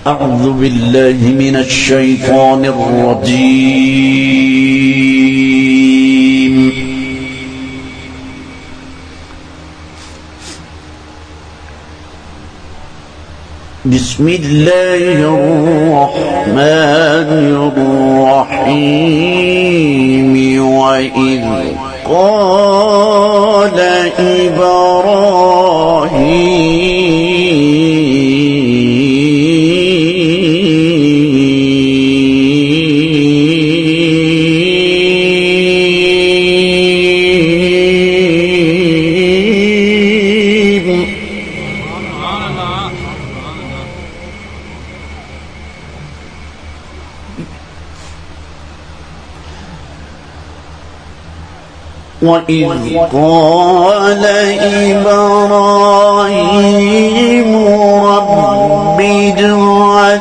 أعوذ بالله من الشيطان الرجيم. بسم الله الرحمن الرحيم. وإذ قال إبراهيم رب اجعل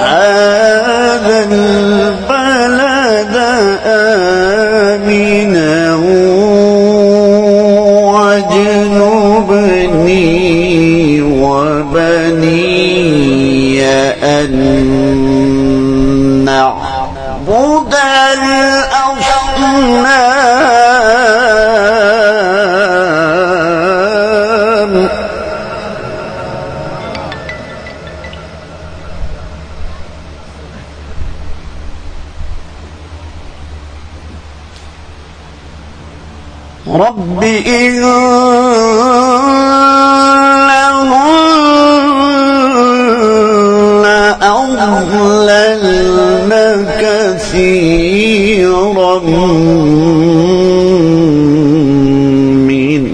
هذا البلد آمنا واجنبني وبني أن نعبد الأصنام. رب إنهن أضللن كثيرا من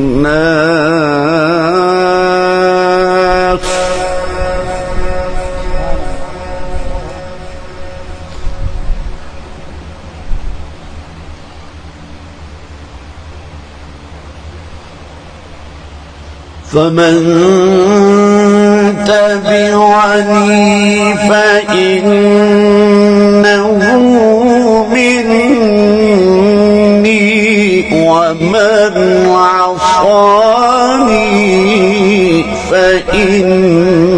الناس فمن تبعني فإنه مني ومن عصاني فإنك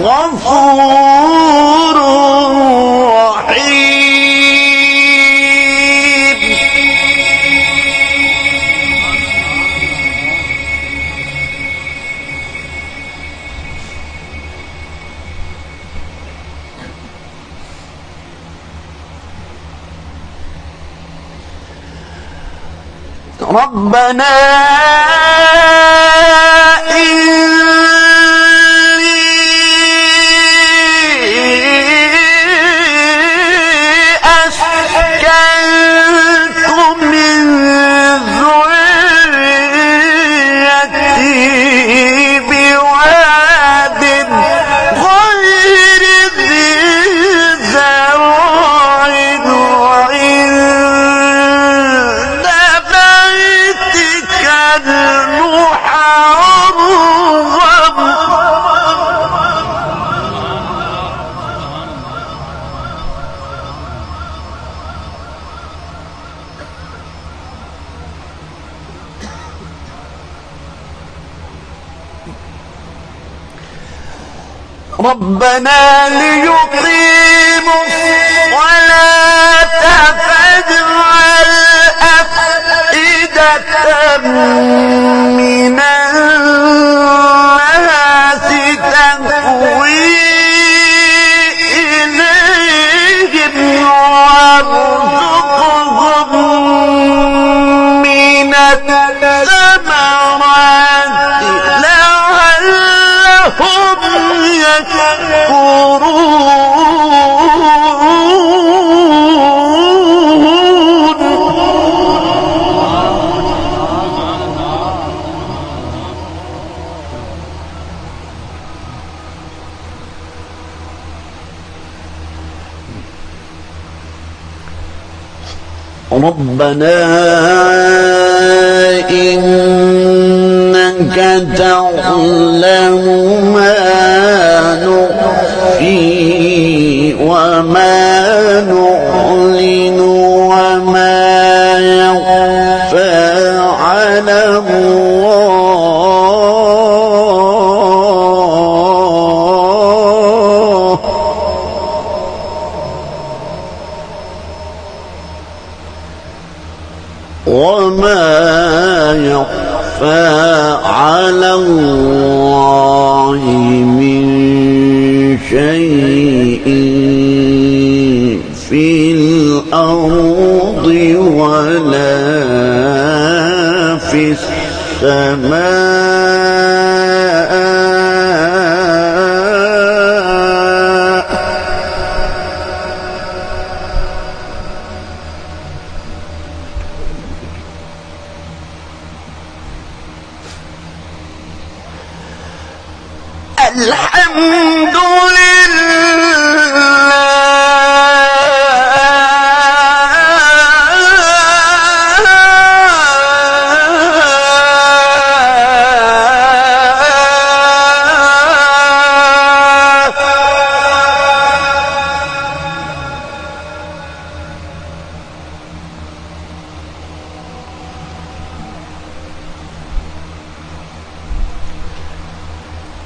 غفور رحيم. ربنا إني أسكنت من ذريتي بواد غير ذي زرع عند بيتك المحرم ربنا ليقيموا الصلاة فاجعل أفئدة من الناس تهوي إليهم وارزقهم من الثمرات لعلهم يشكرون. ربنا إنك تعلم ما نخفي وما نعلن وما يخفى على الله وما يخفى على الله من شيء في الأرض ولا في السماء الحمد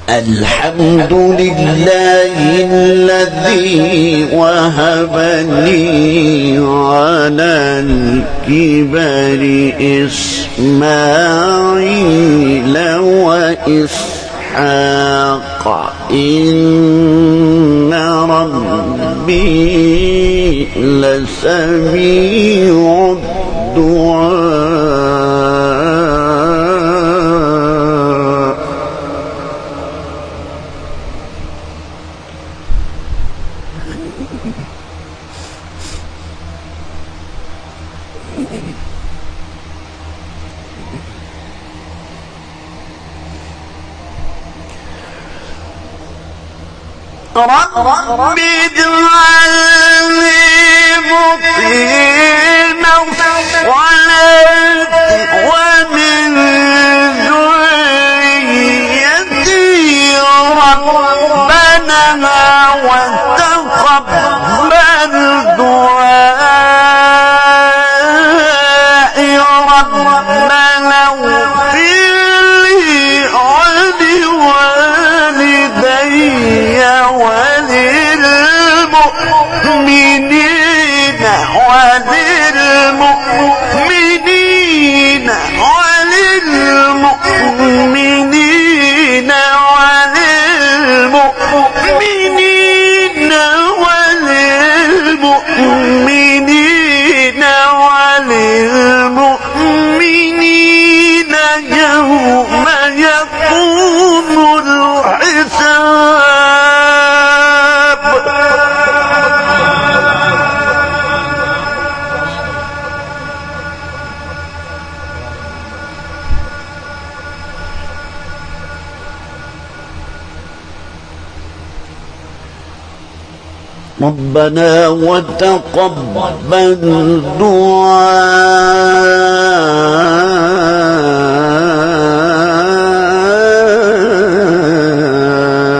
الحمد لله الذي وهبني على الكبر إسماعيل وإسحاق إن ربي لسميع الدعاء رب اجعلني مقيم الصلاة ومن ذريتي ربنا وتقبل دعائي ربنا اغفر لي ولوالدي وللمؤمنين وللمؤمنين وللمؤمنين وللمؤمنين وللمؤمنين وللمؤمنين يوم يقوم الحساب ربنا وتقبل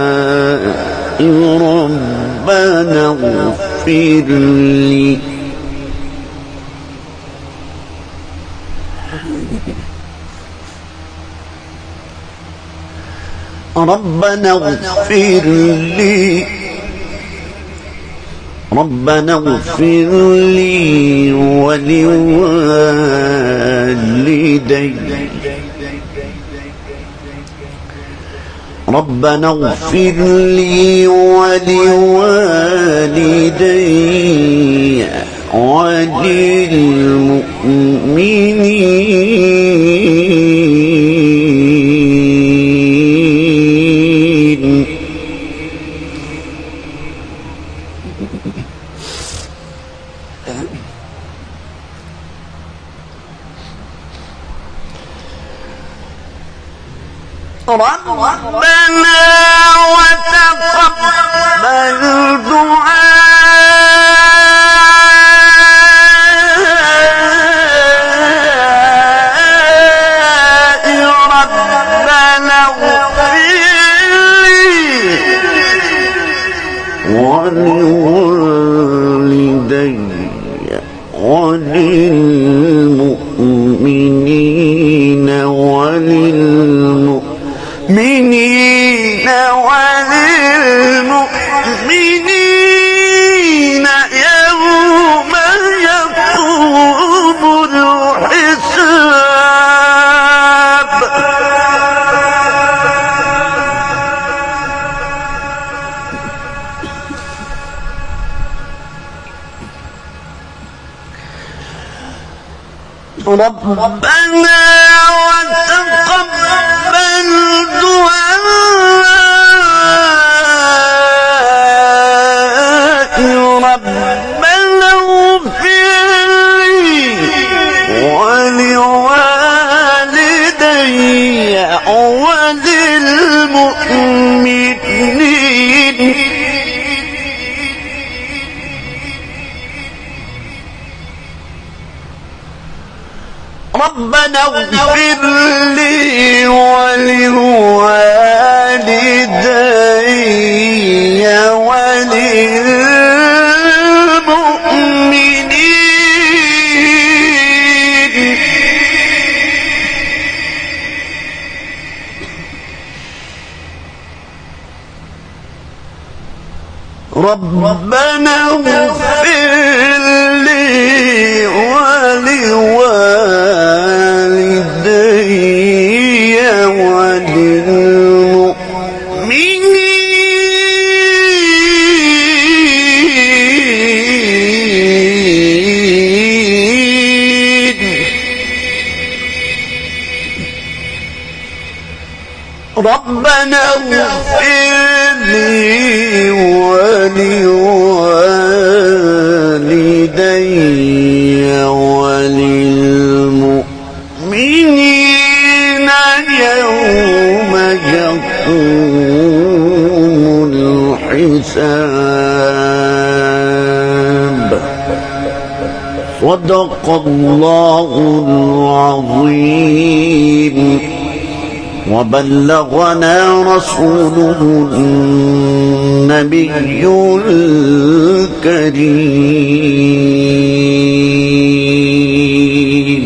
دعائي ربنا اغفر لي ربنا اغفر لي ربنا اغفر لي ولوالدي ربنا اغفر لي ولوالدي وللمؤمنين ربنا وتقبل دعائي ربنا اغفر لي ولوالدي وللمؤمنين وللمؤمنين يوم يقوم الحساب. ربنا وتقبل دعائي ربنا اغفر لي ولوالدي وللمؤمنين ربنا اغفر لي ولوالدي وللمؤمنين ربنا اغفر لي ولوالدي وللمؤمنين ربنا اغفر لي ولوالدي وللمؤمنين يوم يقوم الحساب. صدق الله العظيم وبلغنا رسوله النبي الكريم.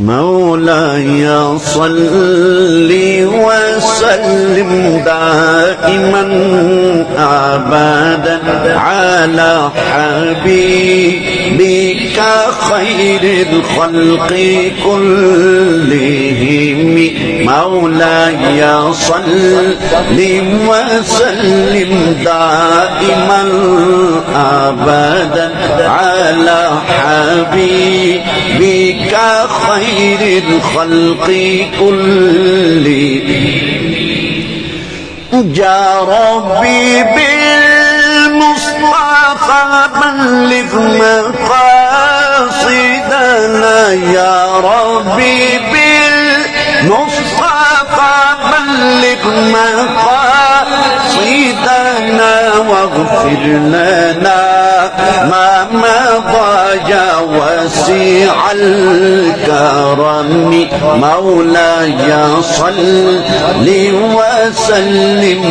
مولاي صل وسلم دائما أبدا على حبيبك خير الخلق كلهم. مولاي صل وسلم دائما أبدا على حبيبك خير الخلق كلهم. يا ربي بالمصطفى بلغ مقاصدنا. يا ربي بالمصطفى بلغ مقاصدنا واغفر لنا ما مضى يا واسع الكرم. مولاي صل وسلم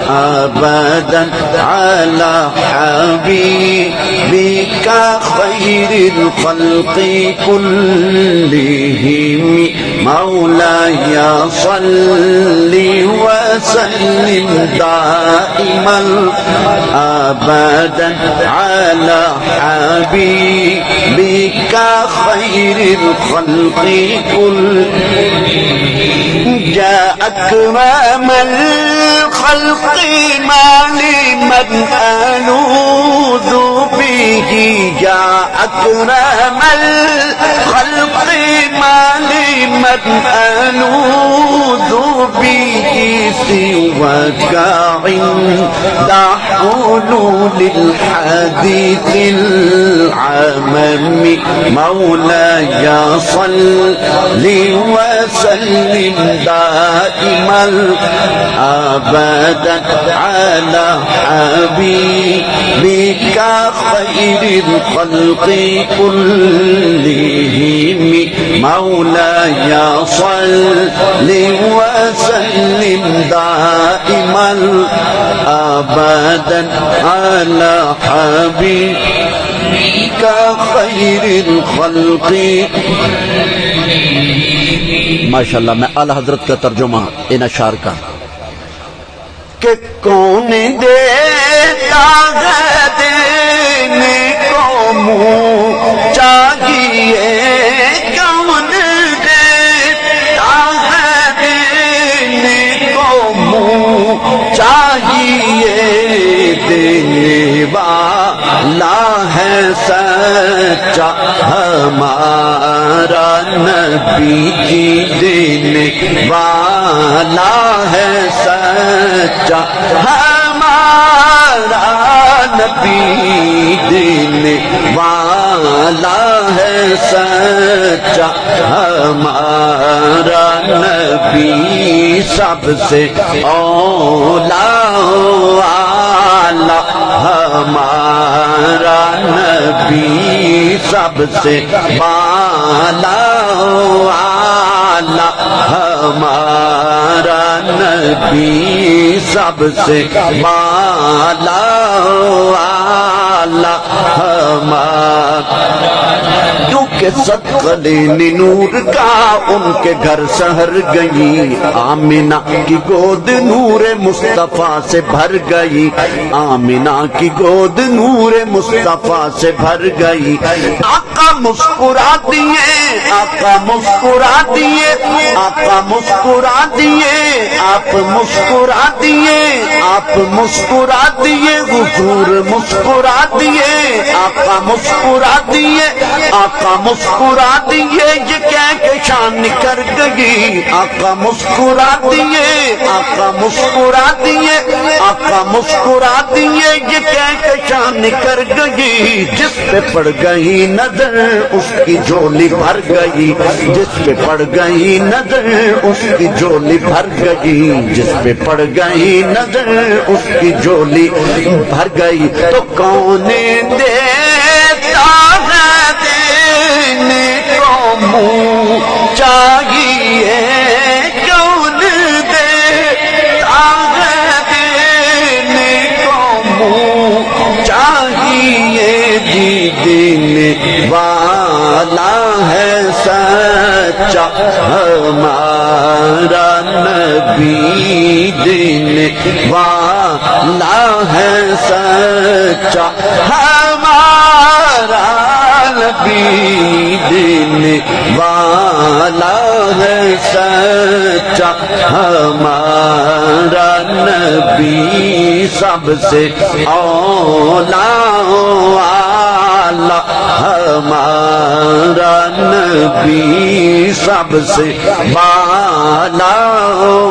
أبدا على حبيبك خير الخلق كلهم. مولاي صل وسلم دائما أبدا على حبيبك خير الخلق كلهم. يا أكرم الخلق ما لمن ألوذ به. يا أكرم الخلق ما لمن ألوذ به سواك عند حلول الحديث العمم. مولاي صل وسلم دائما دائما أبدا على حبيبك خير الخلق كلهم مولاي صل وسلم دائما أبدا على حبيبك خير الخلق. ماشاءاللہ. میں اعلی حضرت کا ترجمہ ان اشعار کا کہ کون دیتا ہے دینے کو منہ چاہیے، کون دیتا ہے دینے کو منہ چاہیے، دینے والا ہے سچا ہمارا نبی جی، دینے والا ہے سچا ہمارا نبی، دینے والا ہے سچا ہمارا نبی، سب سے اولا والا ہمارا نبی، سب سے بالا والا ہمارا نبی، سب سے بالا والا ہمارا. کیونکہ صدقلین نور کا ان کے گھر شہر گئی، آمنہ کی گود نور مصطفیٰ سے بھر گئی، آمنہ کی گود نور مصطفیٰ سے بھر گئی. آقا مسکرا دیے، آقا مسکرا دیے، آقا مسکرا دیے، آپ مسکرا دیے، آپ مسکرا دیے، حضور مسکرا دیے، آقا مسکرا دیے، آقا مسکرا دیے، یہ کہکشاں نکل گئی، آقا مسکرا دیے، آقا مسکرا دیے، آقا مسکرا دیے، یہ کہکشاں نکل گئی، جس پہ پڑ گئی نظر اس کی جھولی بھر گئی، جس پہ پڑ گئی نظر اس کی جھولی بھر گئی، جس پہ پڑ گئی نظر اس کی جھولی بھر گئی. تو کون دیتا ہے دینے کو منہ چاہیے، کون دیتا ہے دینے کو منہ چاہیے، دینے والا ہے سچا ہمارا نبی، دینے والا ہے سچا ہمارا نبی، دینے والا ہے سچا ہمارا نبی، سب سے اولا والا ہمارا نبی، سب سے بالا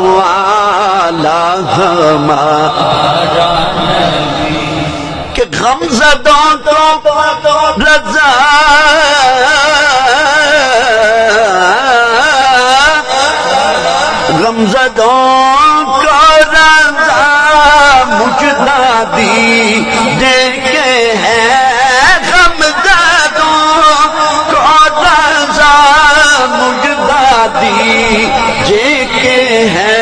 والا ہمارا نبی. کہ غمزدوں کو رضا غمزدوں کو رضا مجھنا دی دیکھے ہے، غمزدوں کو رضا مجھنا دی دیکھے ہے،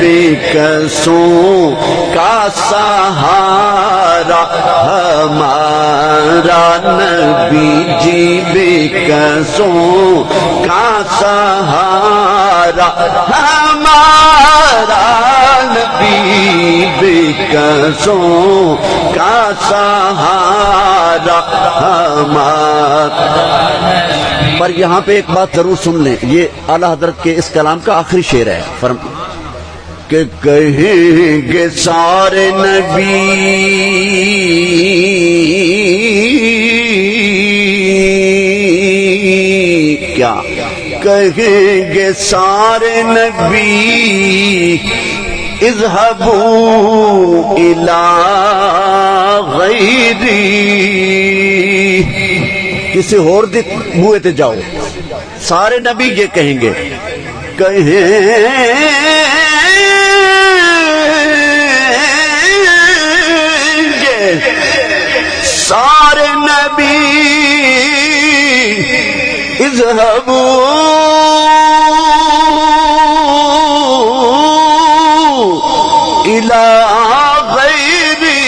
بے کسوں کا سہارا ہمارا نبی جی، بے کسوں کا سہارا ہمارا نبی، بے کسوں کا سہارا ہمارا. پر یہاں پہ ایک بات ضرور سن لیں، یہ اعلیٰ حضرت کے اس کلام کا آخری شعر ہے. کہ کہیں گے سارے نبی کیا کہیں گے سارے نبی، اذهبوا الى غیری، کسی اور بوئے تے جاؤ. سارے نبی یہ کہیں گے کہیں سارے نبی اذهبوا الى غیری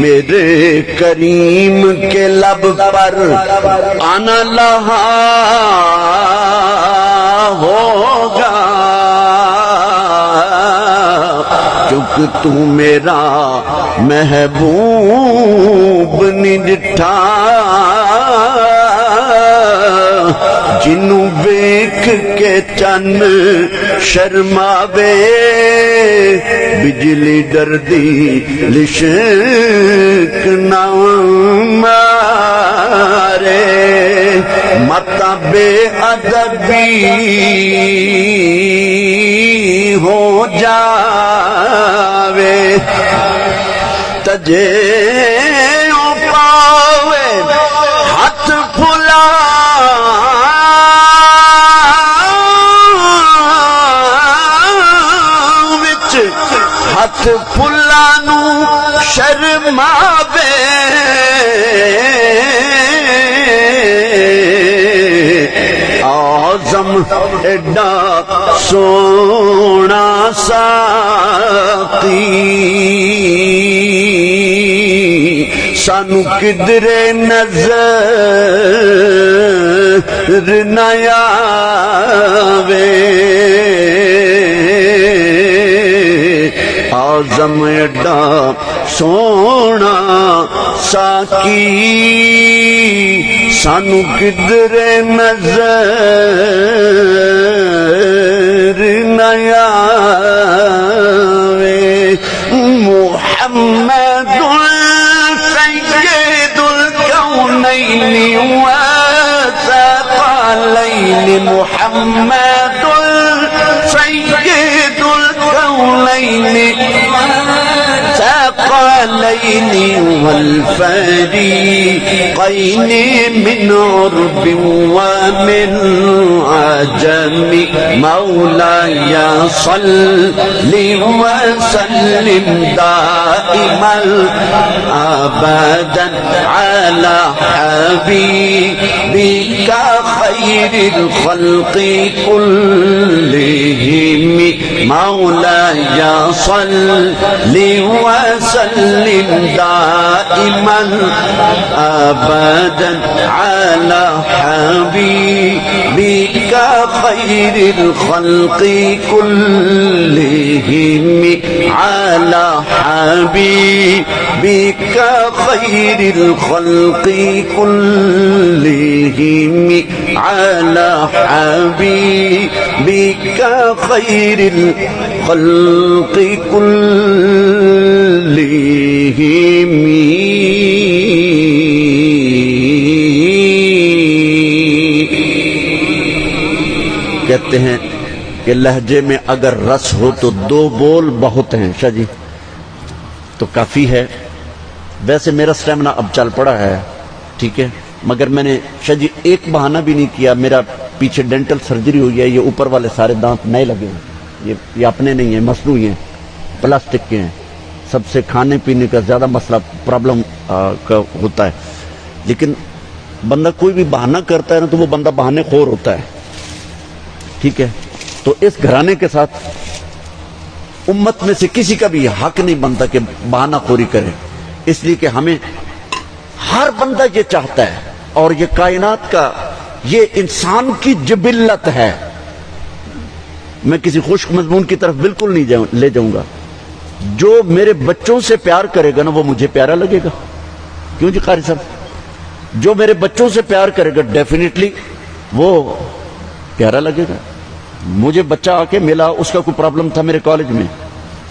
میرے کریم کے لب پر آنا لہا ہوگا چونکہ تو میرا محبوب نہیں ڈٹھا جنوں ویکھ کے چن شرماوے بجلی ڈردی لشک نہ مارے متا بے ادبی ہو جاوے تجھے پاوے ہاتھ پھلا ہاتھ پھلا نو شرماوے اعظم ایڈا سونا ساقی سانو کدرے نظر نہ آوے اعظم ایڈا سونا ساقی سانو کدرے نظر نہ آوے محمد سید الکونین وثقلین محمد سید الکونین ثقلین والفریقین من عرب ومن عجم مولاي صل وسلم دائما ابدا على حبيبك خير الخلق كلهم مولاي صل وسلم دائما ابدا على حبيبك خير الخلق كلهم على حبيبك خير الخلق كلهم على حبيبك خير الخلق كلهم کہتے ہیں کہ لہجے میں اگر رس ہو تو دو بول بہت ہیں شاہ جی تو کافی ہے. ویسے میرا سٹیمنا اب چل پڑا ہے ٹھیک ہے مگر میں نے شاہ جی ایک بہانہ بھی نہیں کیا. میرا پیچھے ڈینٹل سرجری ہوئی ہے, یہ اوپر والے سارے دانت نئے لگے ہیں, یہ اپنے نہیں ہیں مصنوعی ہیں پلاسٹک کے ہیں. سب سے کھانے پینے کا زیادہ مسئلہ پرابلم ہوتا ہے. لیکن بندہ کوئی بھی بہانہ کرتا ہے نا تو وہ بندہ بہانے خور ہوتا ہے ٹھیک ہے. تو اس گھرانے کے ساتھ امت میں سے کسی کا بھی حق نہیں بنتا کہ بہانہ خوری کرے, اس لیے کہ ہمیں ہر بندہ یہ چاہتا ہے اور یہ کائنات کا یہ انسان کی جبلت ہے. میں کسی خشک مضمون کی طرف بالکل نہیں لے جاؤں گا. جو میرے بچوں سے پیار کرے گا نا وہ مجھے پیارا لگے گا. کیوں جی قاری صاحب؟ جو میرے بچوں سے پیار کرے گا ڈیفینیٹلی وہ پیارا لگے گا. مجھے بچہ آ کے ملا, اس کا کوئی پرابلم تھا میرے کالج میں,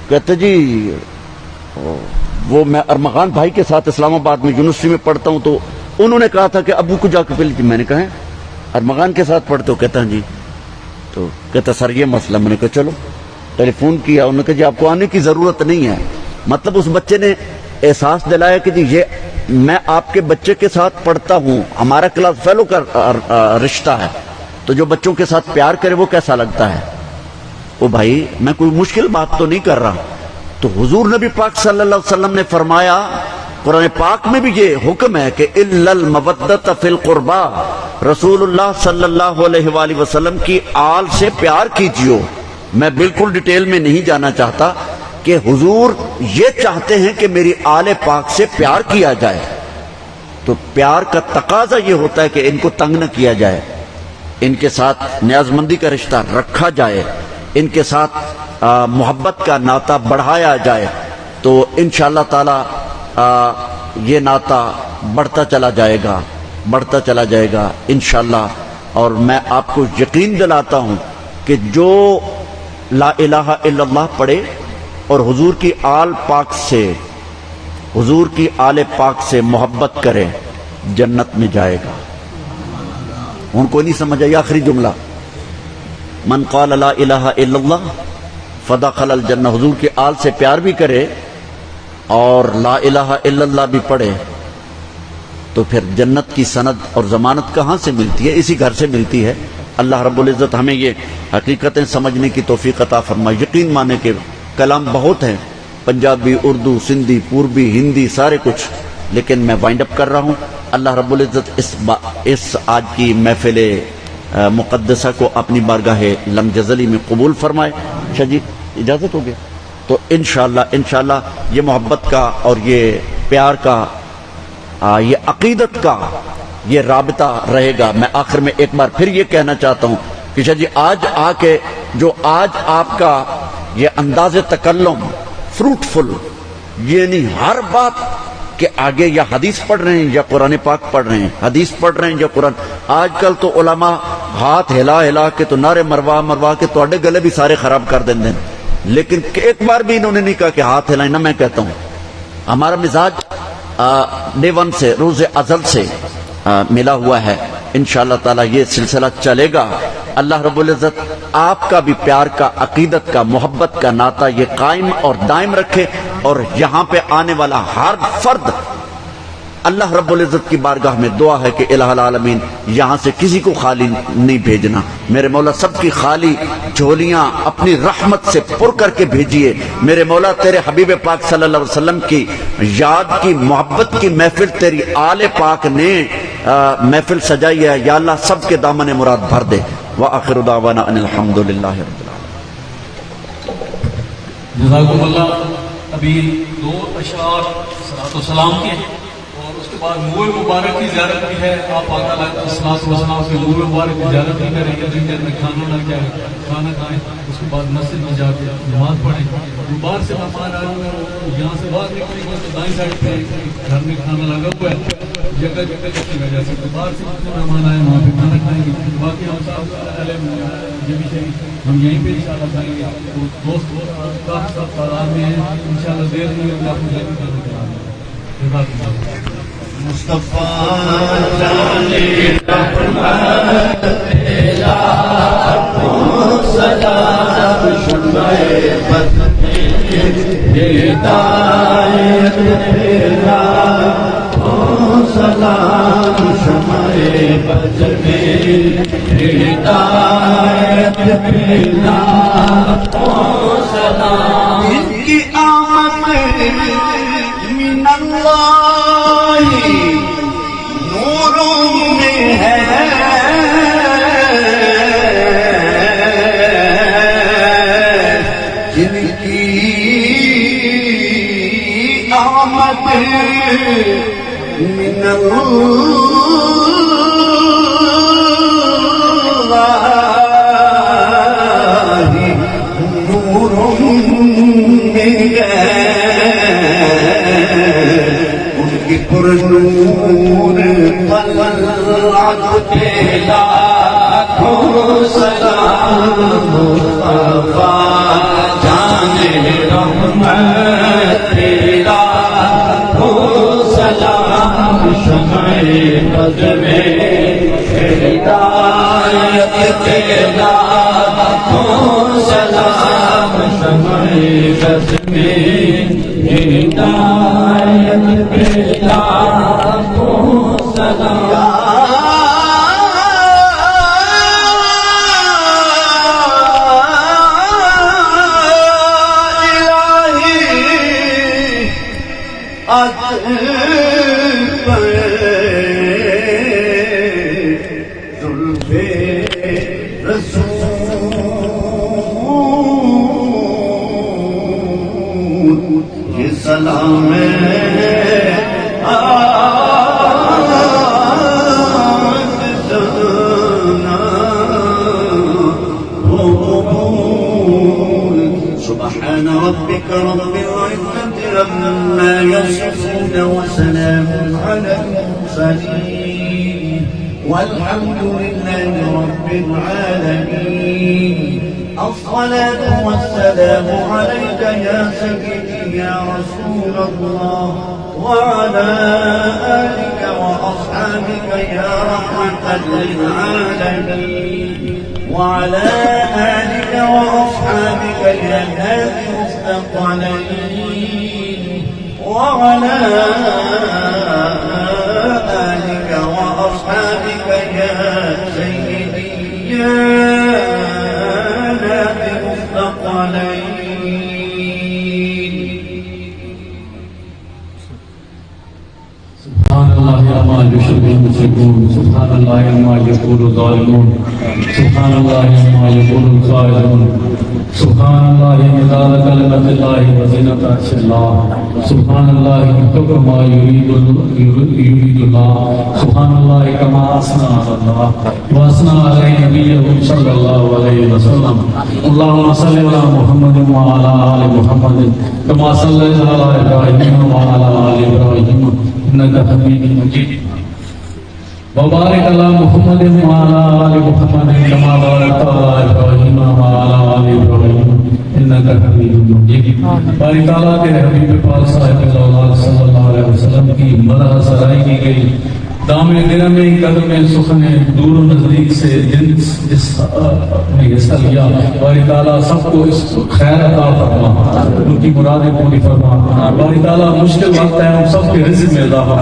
کہتے جی وہ میں ارمغان بھائی کے ساتھ اسلام آباد میں یونیورسٹی میں پڑھتا ہوں, تو انہوں نے کہا تھا کہ ابو کو جا کے پہلے. میں نے کہا ہے ارمغان کے ساتھ پڑھتے ہو؟ کہتا جی. تو کہتا سر یہ مسئلہ. میں نے کہا چلو ٹیلی فون کیا, انہوں نے کہا جی آپ کو آنے کی ضرورت نہیں ہے. مطلب اس بچے نے احساس دلایا کہ جی یہ میں آپ کے بچے کے ساتھ پڑھتا ہوں، ہمارا کلاس فیلو کا رشتہ ہے، تو جو بچوں کے ساتھ پیار کرے وہ کیسا لگتا ہے؟ او بھائی میں کوئی مشکل بات تو نہیں کر رہا. تو حضور نبی پاک صلی اللہ علیہ وسلم نے فرمایا، قرآن پاک میں بھی یہ حکم ہے کہ الا المودۃ فی القربى، رسول اللہ صلی اللہ علیہ وآلہ وسلم کی آل سے پیار کیجیے. میں بالکل ڈیٹیل میں نہیں جانا چاہتا کہ حضور یہ چاہتے ہیں کہ میری آل پاک سے پیار کیا جائے، تو پیار کا تقاضا یہ ہوتا ہے کہ ان کو تنگ نہ کیا جائے، ان کے ساتھ نیاز مندی کا رشتہ رکھا جائے، ان کے ساتھ محبت کا ناطہ بڑھایا جائے، تو انشاءاللہ تعالی یہ ناطہ بڑھتا چلا جائے گا، بڑھتا چلا جائے گا انشاءاللہ. اور میں آپ کو یقین دلاتا ہوں کہ جو لا الہ الا اللہ پڑھے اور حضور کی آل پاک سے، حضور کی آل پاک سے محبت کرے، جنت میں جائے گا. ان کو نہیں سمجھ آئی آخری جملہ، من قال لا الہ الا اللہ فدخل الجنہ. حضور کی آل سے پیار بھی کرے اور لا الہ الا اللہ بھی پڑھے تو پھر جنت کی سند اور ضمانت کہاں سے ملتی ہے؟ اسی گھر سے ملتی ہے. اللہ رب العزت ہمیں یہ حقیقتیں سمجھنے کی توفیق عطا فرمائے. یقین مانے کہ کلام بہت ہیں، پنجابی، اردو، سندھی، پوربی، ہندی، سارے کچھ، لیکن میں وائنڈ اپ کر رہا ہوں. اللہ رب العزت اس آج کی محفل مقدسہ کو اپنی بارگاہ لم جزلی میں قبول فرمائے. شاہ جی اجازت ہو گیا تو انشاءاللہ یہ محبت کا اور یہ پیار کا، یہ عقیدت کا یہ رابطہ رہے گا. میں آخر میں ایک بار پھر یہ کہنا چاہتا ہوں کہ شاہ جی آج آ کے جو آج آپ کا یہ انداز تکلم فروٹفل، یہ نہیں ہر بات کہ آگے یا حدیث پڑھ رہے ہیں یا قرآن پاک پڑھ رہے ہیں، حدیث پڑھ رہے ہیں یا قرآن. آج کل تو علماء ہاتھ ہلا ہلا کے تو نعرے مروا کے توڑے گلے بھی سارے خراب کر دیں، لیکن ایک بار بھی انہوں نے نہیں کہا کہ ہاتھ ہلائیں. نہ میں کہتا ہوں ہمارا مزاج ڈے ون سے، روز ازل سے ملا ہوا ہے. انشاءاللہ تعالی یہ سلسلہ چلے گا. اللہ رب العزت آپ کا بھی پیار کا، عقیدت کا، محبت کا ناطہ یہ قائم اور دائم رکھے، اور یہاں پہ آنے والا ہر فرد اللہ رب العزت کی بارگاہ میں دعا ہے کہ الہ العالمین یہاں سے کسی کو خالی نہیں بھیجنا. میرے مولا سب کی خالی جھولیاں اپنی رحمت سے پر کر کے بھیجیے. میرے مولا تیرے حبیب پاک صلی اللہ علیہ وسلم کی یاد کی، محبت کی محفل تیری آل پاک نے محفل سجائی ہے. یا اللہ سب کے دامن مراد بھر دے. وآخر دعوانا ان الحمدللہ رب العالمین. جزاکم اللہ. ابھی 2 اشعار صلاۃ و سلام کے، اور اس کے بعد موئے مبارک کی زیارت بھی ہے. آپ آقا علیہ الصلوۃ والسلام سے موئے مبارک کی زیارت بھی کریں گے. جن میں کھانا نہ کیا کھانا کھائیں، اس کے بعد مسجد میں جا کے نماز پڑھیں. جو باہر سے مہمان آئے ہوئے ہیں یہاں سے باہر نکلیں گے تو دائیں سائڈ پہ گھر میں کھانا لگا ہوا ہے، جگہ جگہ کی وجہ سے تو باہر سے جتنے مہمان آئے وہاں پہ کھانا کھائیں گے. باقی ہم صاحب یہ بھی ہم یہیں پہ انشاءاللہ کھائیں گے. تو دوست کافی سب تعداد میں ہیں، انشاءاللہ دیر نہیں ہوگی آپ کو جلدی کرنے کے مصطفیٰ جانے رحمت تیرا سلام شمع بد ہدایت تیرا سلام شمع بد ہدایت تیرا سلام. ان کی آمد من اللہ نوروں میں ہے، جن کی آمد من اللہ نوروں میں ہے. ان کی پرنور طلعت پہ لاکھوں سلام. مصطفیٰ جان رحمت پہ لاکھوں سلام. شمع بد میں ہدایت پہ لاکھوں سلام شمعت میں ہدایت پہ لاکھوں سلام سلام سبحان ربك رب العزة عما يصفون وسلام على المرسلين والحمد لله رب العالمين. الصلاة والسلام عليك يا سيدي يا رسول الله وعلى آلك وأصحابك يا رحمة للعالمين وعلى آلك وأصحابك يا هادي المستقبلين وعلى آلك وأصحابك يا سيدي يا هادي المستقبلين. سبحان الله عما يشركون المشركون سبحان الله عما يقول الظالمون سبحان الله عما يقول القائلون سبحان الله مداد كلمة الله وزنة عرش الله سبحان الله حق ما يريد الله سبحان الله كما أثنى على الله وأثنى عليه نبيه صلى الله عليه وسلم. اللهم صل على محمد وعلى آل محمد كما صليت على إبراهيم وعلى آل إبراهيم إنك حميد مجيد. وبارك على محمد وعلى آل محمد كما باركت على إبراهيم وعلى آل إبراهيم إنك حميد مجيد. بارك على حبیب پاک صاحب صلی اللہ علیہ وسلم کی مدح سرائی کی گئی. دامن دن میں قدم سخن دور و نزدیک سے جس نے حصہ لیا باری تعالیٰ سب کو اس خیر عطا فرما ان کی مرادیں پوری فرما. باری تعالیٰ مشکل وقت ہے ہم سب کے رزق میں اضافہ.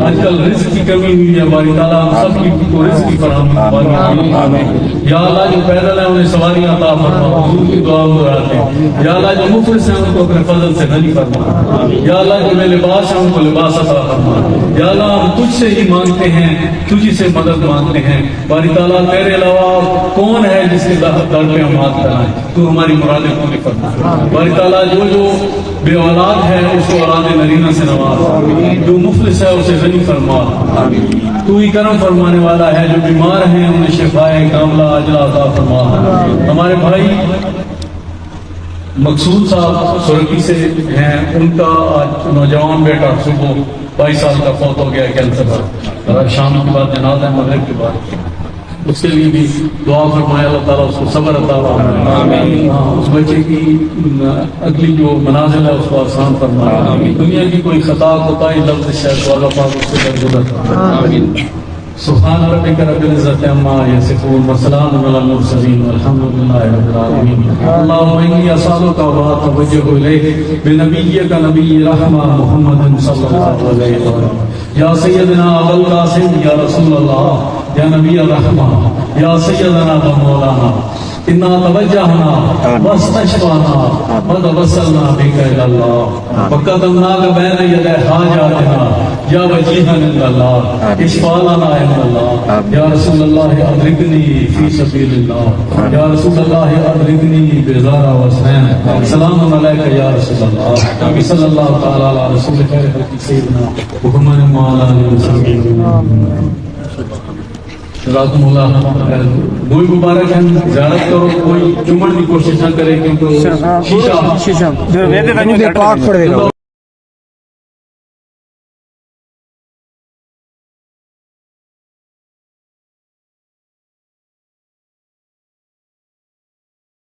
آج کل رزق کی کمی ہوئی ہے باری تعالیٰ ہم سب کو رزق کی فراہمی. یا اللہ جو پیدل ہیں انہیں سواریاں عطا فرما حضور کی دعا مراتے ہیں. یا اللہ جو مفلس ہیں ان کو اپنے فضل سے غنی فرما. یا اللہ جو بے لباس ہیں ان کو لباس عطا فرما. یا اللہ ہم تجھ سے ہی مانگتے ہیں تجھی سے مدد مانگتے ہیں. باری تعالیٰ تیرے علاوہ کون ہے جس کے در پہ ہم ہاتھ پھیلائیں. تو ہماری مرادیں پوری فرما. باری تعالیٰ جو بے اولاد ہے اس کو اولاد نرینہ سے نواز. جو مفلس ہے اسے غنی فرما. تو ہی کرم فرمانے والا ہے. جو بیمار ہیں انہیں شفائے کاملہ عاجلہ عطا فرما. ہمارے بھائی مقصود صاحب سرکی سے ہیں ان کا آج نوجوان بیٹا صبح 22 سال کا فوت ہو گیا کینسر پر. شام کے بعد جنازہ مغرب کے بعد اس کے لیے بھی دعا فرمائے اللہ تعالیٰ اس کو صبر عطا فرمائے. اس بچے کی اگلی جو منازل ہے اس کو آسان فرمائے. دنیا کی کوئی خطا کوتاہی لفظ شاید اللہ پاک اس سے درگزر فرمائے. سبحان ربك رب العزة عما يصفون وسلام على المرسلين والحمد لله رب العالمين. اللهم إني أسألك وأتوجه إليك بنبيك نبي رحمة محمد صلى الله عليه وسلم. يا سيدنا أبا القاسم يا رسول الله يا نبي الرحمة يا سيدنا ومولانا إنا توجهنا واستشفعنا وتوسلنا بك إلى الله وقدمناك بين يدي حاجاتنا يا وجيها عند الله اشفع لنا عند الله. يا رسول الله أدركني في سبيل الله. يا رسول الله أدركني بزارة وسنين. سلام عليك يا رسول الله. صلى الله تعالى على رسول خير خلق سيدنا محمد وعلى آله وصحبه. جزاکم اللہ. کوئی مبارک ہے زیارت کرو. کوئی چومن کی کوشش نہ کرے کیونکہ شیشہ